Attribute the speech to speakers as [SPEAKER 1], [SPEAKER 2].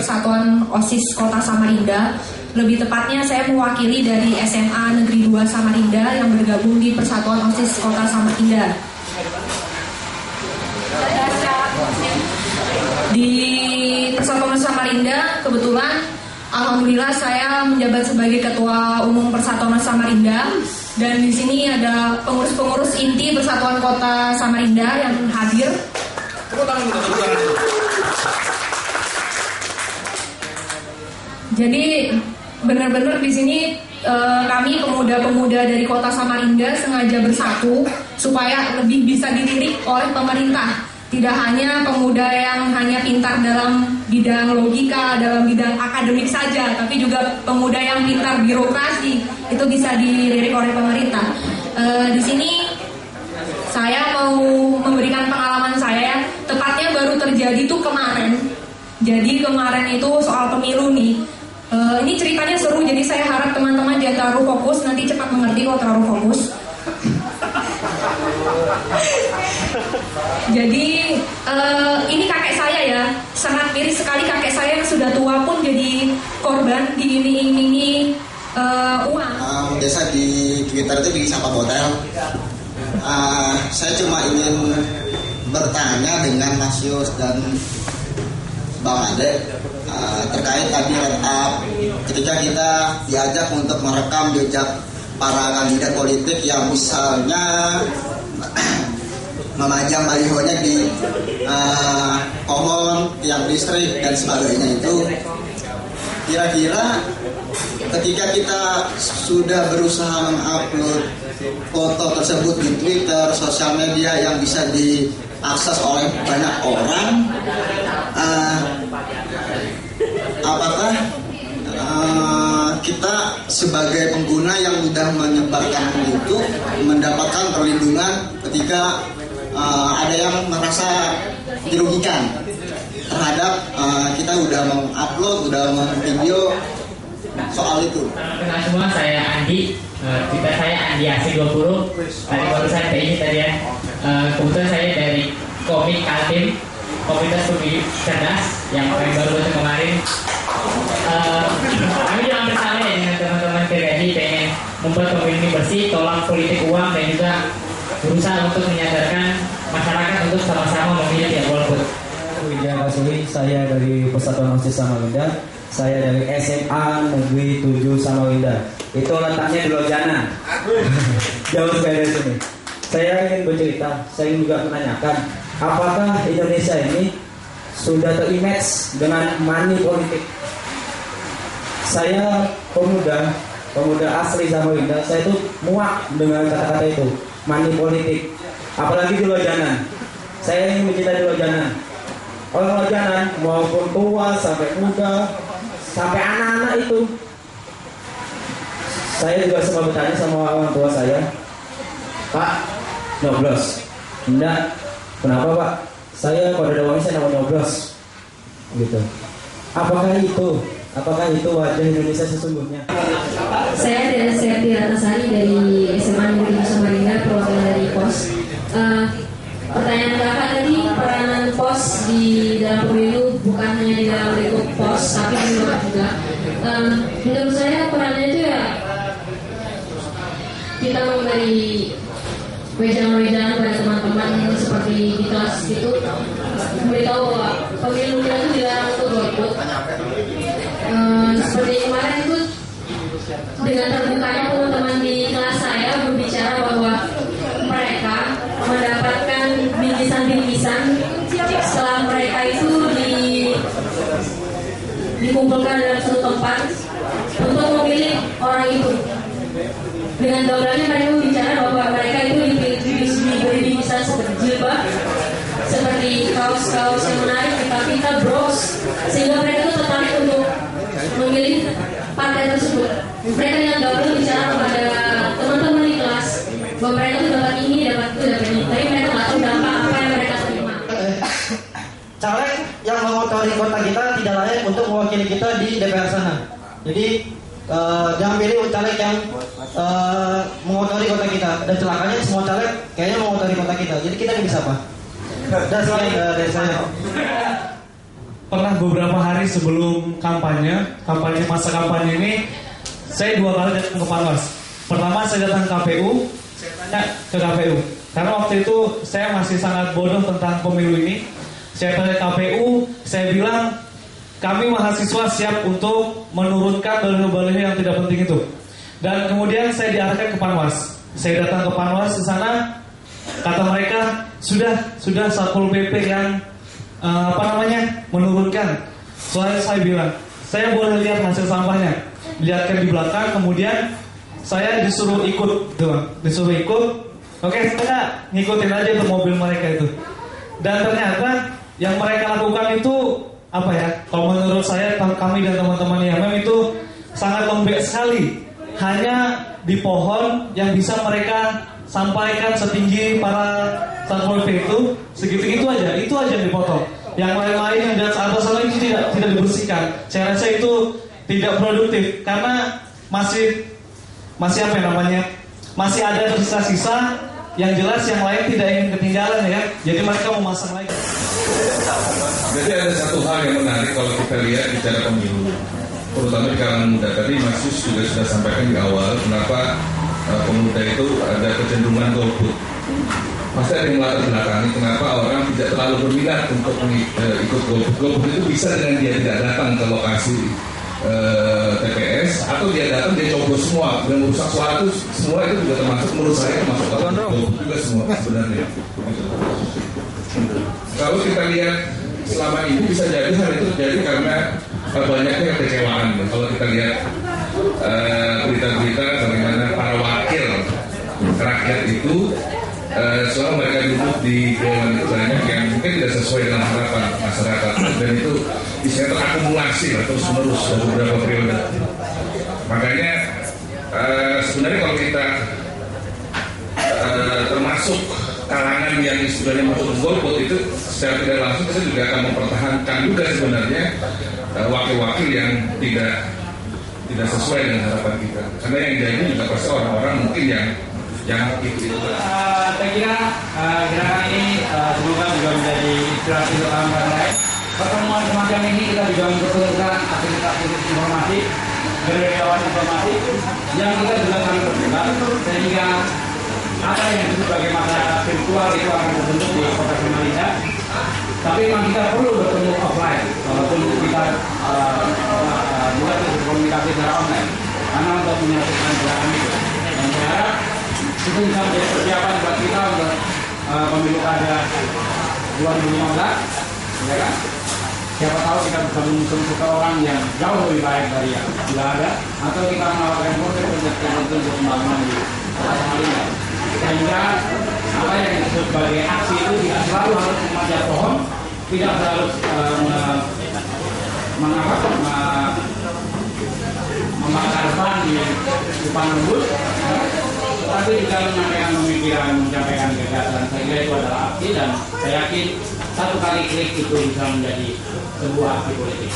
[SPEAKER 1] Persatuan OSIS Kota Samarinda. Lebih tepatnya saya mewakili dari SMA Negeri 2 Samarinda yang bergabung di Persatuan OSIS Kota Samarinda. Di Persatuan OSIS Samarinda kebetulan alhamdulillah saya menjabat sebagai Ketua Umum Persatuan OSIS Samarinda, dan di sini ada pengurus-pengurus inti Persatuan Kota Samarinda yang hadir. Jadi benar-benar di sini kami pemuda-pemuda dari Kota Samarinda sengaja bersatu supaya lebih bisa dilirik oleh pemerintah. Tidak hanya pemuda yang hanya pintar dalam bidang logika, dalam bidang akademik saja, tapi juga pemuda yang pintar birokrasi itu bisa dilirik oleh pemerintah. Di sini saya mau memberikan pengalaman saya, tepatnya baru terjadi tuh kemarin. Jadi kemarin itu soal pemilu nih. Ini ceritanya seru, jadi saya harap teman-teman jangan terlalu fokus, nanti cepat mengerti kalau terlalu fokus. Jadi ini kakek saya ya, sangat miris sekali kakek saya yang sudah tua pun jadi korban diiming-imingi uang.
[SPEAKER 2] Biasa di Twitter itu di Sapa Hotel. Saya cuma ingin bertanya dengan Mas Yus dan Bang Ade terkait tadi ketika kita diajak untuk merekam jejak para kandidat politik yang misalnya memajang balihonya di pohon, tiang listrik dan sebagainya, itu kira-kira ketika kita sudah berusaha mengupload foto tersebut di Twitter, sosial media yang bisa diakses oleh banyak orang, apakah kita sebagai pengguna yang sudah menyebarkan itu mendapatkan perlindungan ketika ada yang merasa dirugikan terhadap kita udah mengupload, udah memvideo soal itu?
[SPEAKER 3] Kenal semua, saya Andi. Kita saya Andi Asik 20. Tadi baru saya PI tadi ya. Kebetulan saya dari Komik Kaltim, Komunitas Pemilih Cerdas yang baru kemarin. Kami jangan bersama ya dengan teman-teman PPSI pengen membuat pemilu ini bersih, tolak politik uang, dan juga berusaha untuk menyadarkan masyarakat untuk sama-sama memilih ya golput.
[SPEAKER 4] Widya Basuli, saya dari Persatuan OSIS Samarinda. Saya dari SMA Negeri 7 Samarinda. Itu letaknya di Lojana. Jauh dari sini. Saya ingin bercerita, saya ingin juga menanyakan, apakah Indonesia ini sudah terimage dengan money politik? Saya pemuda asli Samarinda, saya itu muak dengan kata-kata itu, money politik. Apalagi di Lojana. Saya ingin mencintai di Lojana. Orang Lojana maupun tua sampai muda sampai anak-anak itu. Saya juga sempat bertanya sama orang tua saya, Pak, nyoblos? Enggak. Kenapa Pak? Saya pada dawangnya saya mau nyoblos. Gitu. Apakah itu wajah Indonesia sesungguhnya?
[SPEAKER 1] Saya dari Serti Ratnasari dari SMA Negeri Samarinda, perwakilan dari POS. Pertanyaan kakak tadi, peranan POS di dalam pemilu bukan hanya di dalam lingkup POS, tapi di luar juga. Menurut saya perannya itu ya kita memberi wejangan-wejangan pada teman-teman seperti di kelas itu, memberitahu bahwa pemilu kita itu dilarang untuk golput. Seperti kemarin itu dengan terbukanya teman-teman di kelas saya berbicara bahwa mereka mendapatkan bingkisan-bingkisan setelah mereka itu dikumpulkan dalam satu tempat untuk memilih orang itu. Dengan gambarnya mereka bicara bahwa mereka itu diberi bingkisan seperti jilbab, seperti kaos-kaos yang menarik, kita bros, sehingga mereka itu tertarik untuk memilih partai tersebut. Mereka dengan gambar bicara kepada teman-teman di kelas bahwa mereka itu dapat ini, dapat itu, dapat ini, tapi mereka nggak tahu dampak apa yang mereka terima.
[SPEAKER 5] Caleg yang mengotori kota kita tidak layak untuk mewakili kita di DPR sana. Jadi jangan pilih caleg yang mengotori kota kita. Dan celakanya semua caleg kayaknya mengotori kota kita. Jadi kita bisa apa? Dan selain dari saya.
[SPEAKER 6] pernah beberapa hari sebelum masa kampanye ini, saya 2 kali datang ke Panwas. Pertama saya datang ke KPU, saya tanya ke KPU. Karena waktu itu saya masih sangat bodoh tentang pemilu ini. Saya tanya KPU, saya bilang kami mahasiswa siap untuk menurunkan baliho-baliho yang tidak penting itu. Dan kemudian saya diarahkan ke Panwas. Saya datang ke Panwas di sana, kata mereka sudah Satpol PP yang menurunkan. Soalnya saya bilang, saya boleh lihat hasil sampahnya, lihatkan di belakang. Kemudian saya disuruh ikut, disuruh ikut. Oke, saya ngikutin aja tuh mobil mereka itu. Dan ternyata yang mereka lakukan itu kalau menurut saya, kami dan teman-teman IMM itu sangat lembek sekali. Hanya di pohon yang bisa mereka sampaikan setinggi para Satpol PP itu segitu-gitu aja, itu aja yang dipotong. Yang lain-lain yang di atas sana itu tidak dibersihkan. Saya rasa itu tidak produktif karena masih masih ada tersisa-sisa. Yang jelas yang lain tidak ingin ketinggalan ya. Jadi mereka memasang lagi.
[SPEAKER 7] Jadi ada satu hal yang menarik kalau kita lihat bicara pemilu, terutama di kalangan muda. Tadi Mas Yus juga sudah sampaikan di awal kenapa pemuda itu ada kecenderungan golput. Pasti ada yang melatar belakangi kenapa orang tidak terlalu berminat untuk ikut golput. Golput itu bisa dengan dia tidak datang ke lokasi TPS, atau dia datang dia coblos semua dan merusak suara itu, semua itu juga termasuk, menurut saya termasuk golput juga semua sebenarnya. Kalau kita lihat selama ini bisa jadi hal itu terjadi karena banyaknya kekecewaan. Kalau kita lihat berita-berita bagaimana para wakil rakyat itu soal mereka duduk di dewan itu banyak yang mungkin tidak sesuai dengan harapan masyarakat, dan itu bisa terakumulasi terus menerus dari beberapa periode. Makanya sebenarnya kalau kita termasuk kalangan yang istilahnya masuk golput itu, secara tidak langsung kita juga akan mempertahankan juga sebenarnya wakil-wakil yang tidak sesuai dengan harapan kita. Karena yang jadi juga pasti orang-orang mungkin yang itu.
[SPEAKER 8] Saya kira gerakan ini semoga juga menjadi inspirasi untuk kawan-kawan lain. Pertemuan semacam ini kita juga mempertemukan aktivitas informasi, berdakwah informasi yang kita juga saling berdebat, sehingga apa yang disebut sebagai masyarakat virtual itu akan terbentuk di Kota Samarinda. Tapi memang kita perlu bertemu offline, walaupun kita mulai berkomunikasi secara online, karena untuk menyatukan gerakan itu. Dan saya harap itu bisa menjadi persiapan buat kita untuk pemilu kada 2015, ya kan? Siapa tahu kita bisa mengusung seseorang yang jauh lebih baik dari yang sudah ada, atau kita menawarkan proses untuk pembangunan di Kota Samarinda. Sehingga apa yang disebut sebagai aksi itu tidak selalu harus memanjat pohon, tidak selalu membakar ban di depan rebus, tapi juga menyampaikan pemikiran, menyampaikan gagasan. Saya kira itu adalah aksi, dan saya yakin satu kali klik itu bisa menjadi sebuah aksi politik.